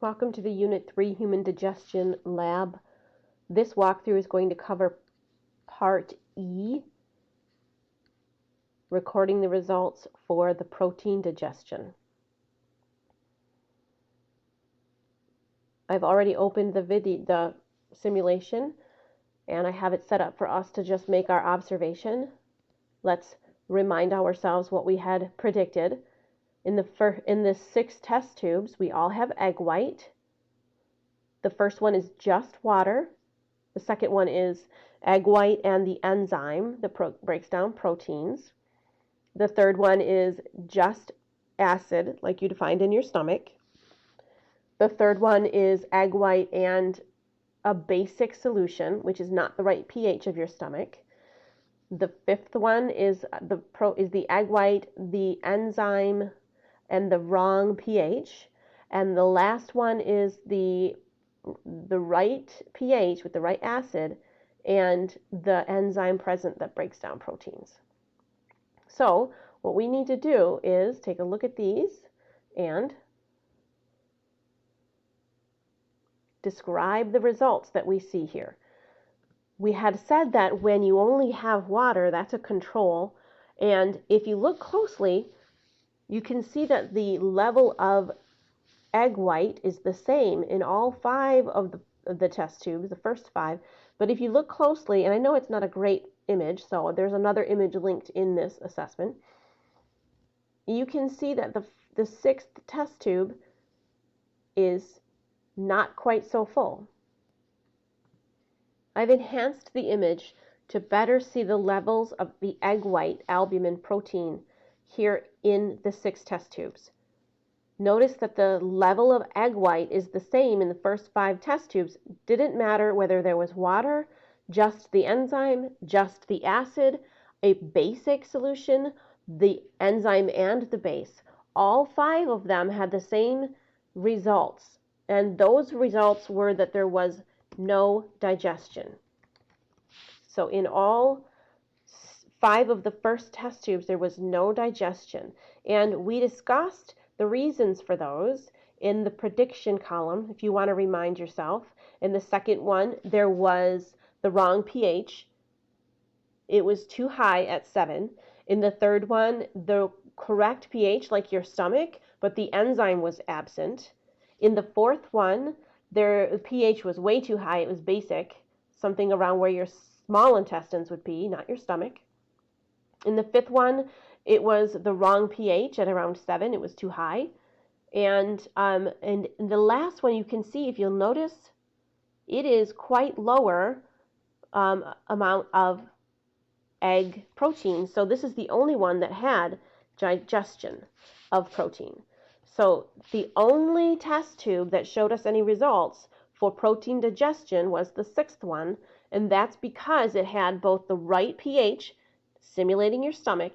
Welcome to the Unit 3 Human Digestion Lab. This walkthrough is going to cover Part E, recording the results for the protein digestion. I've already opened the simulation, and I have it set up for us to just make our observation. Let's remind ourselves what we had predicted. In the 6 test tubes, we all have egg white. The first one is just water. The second one is egg white and the enzyme that breaks down proteins. The third one is just acid, like you'd find in your stomach. The third one is egg white and a basic solution, which is not the right pH of your stomach. The fifth one is the egg white, the enzyme, and the wrong pH. And the last one is the right pH with the right acid and the enzyme present that breaks down proteins. So what we need to do is take a look at these and describe the results that we see here. We had said that when you only have water, that's a control, and if you look closely, you can see that the level of egg white is the same in all 5 of the test tubes, the first 5. But if you look closely, and I know it's not a great image, so there's another image linked in this assessment, you can see that the 6th test tube is not quite so full. I've enhanced the image to better see the levels of the egg white albumin protein here in the 6 test tubes. Notice that the level of egg white is the same in the first 5 test tubes. Didn't matter whether there was water, just the enzyme, just the acid, a basic solution, the enzyme and the base. All 5 of them had the same results, and those results were that there was no digestion. So in all 5 of the first test tubes, there was no digestion, and we discussed the reasons for those in the prediction column, if you want to remind yourself. In the second one, there was the wrong pH. It was too high at 7. In the third one, the correct pH, like your stomach, but the enzyme was absent. In the fourth one, the pH was way too high. It was basic, something around where your small intestines would be, not your stomach. In the 5th one, it was the wrong pH at around 7. It was too high. And in the last one, you can see, if you'll notice, it is quite lower amount of egg protein. So this is the only one that had digestion of protein. So the only test tube that showed us any results for protein digestion was the 6th one, and that's because it had both the right pH, simulating your stomach,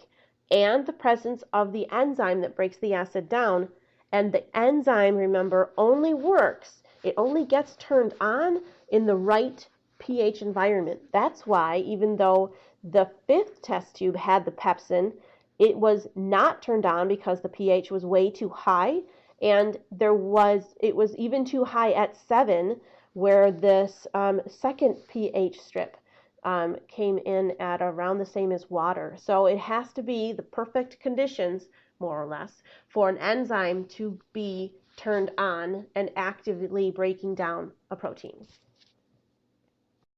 and the presence of the enzyme that breaks the acid down. And the enzyme, remember, only works, it only gets turned on in the right pH environment. That's why, even though the 5th test tube had the pepsin, it was not turned on because the pH was way too high, and it was even too high at 7, where this second pH strip came in at around the same as water. So it has to be the perfect conditions, more or less, for an enzyme to be turned on and actively breaking down a protein.